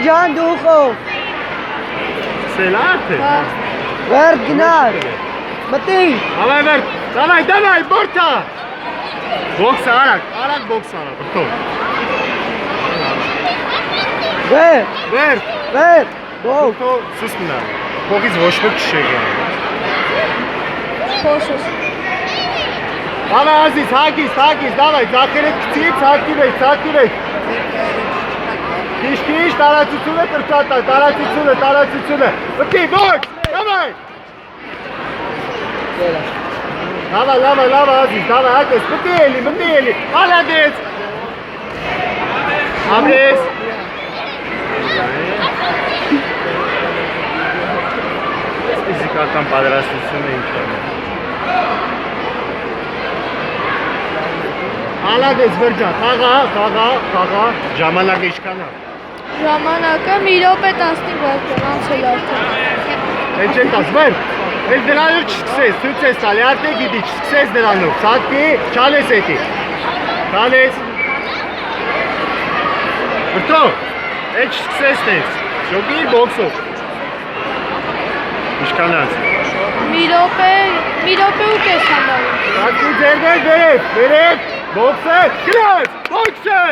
Jan Ducho. Selarte. Vergnar. Mati. Давай, борта. Бокс арак бокс ара, брто. Ver. Go. То сусмина. Погиз вошмек шега. Пошос. Давай Азиз, հագիս, давай, ձախերդ գցի, ցակիրեք։ Քիշ, տարածությունը կրճատա, տարածությունը։ Մտի, ոչ, давай։ Լավ, Ազիզ, давай, հակես, մտի էլի, հալադեց։ Ամրես։ Ֆիզիկական պատրաստությունը ինչ է։ Հալադեց վրջա, խաղա, ժամանակը ինչքան է։ Ժամանակը մի րոպե 15 վայրկյան անցել արդեն։ Էլ չեն տաս, վեր, էլ դրանով չսկսես, ցույց ես տալի, արդեն գիտի, չսկսես դրանով, ցածկի, չալես էտի, չալես, վրտո, էլ չսկսես տես, շոկի բոքսով, ինչքան անց։ Մի րոպե ու կես համարում։ Ցածկի ձերներ, վերև, բոքսը, գրած, բոքսը։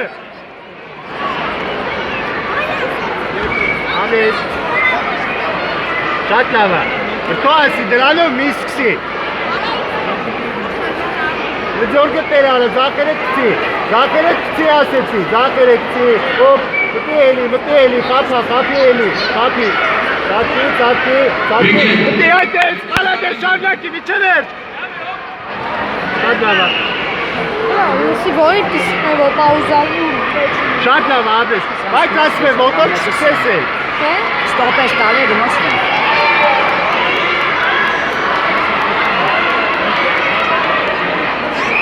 Ամես, շատ լավ է, վրտո ասի դրանով մի սկսի, ձորգը տեր արա, ձախերեք կցի ասեցի, ոպ, մտի էլի, խապի էլի, ծածկի, մտի այդես, հալադես շարնակի, վիչեներ, շատ լավ է, Լսի որի տիսկնով պաուզալի շատ լավ է, ապես, բայց ասում է, մոտոր չսկսես էլ, Stopes tale dimostra.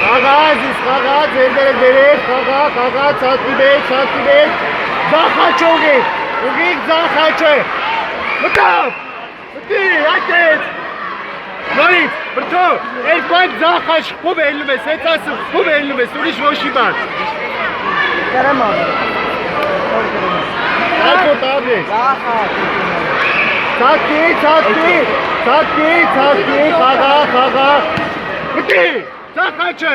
Խաղա, ձերները դերև, խաղա, ծածկի բեկ, ձախաչ ուղիք ձախաչը, մտի, այդեց, նորից, բրթո, երկու այդ ձախաչ խով էլնում ես, հետ ասում, խով էլնում ես, ուրիշ ոչի բան, Caramba. այդ աբրես, ծածկի, խաղա, մտի, ձախաչը,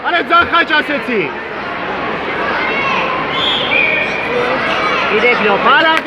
արա ձախաչ ասեցի, Direkt low.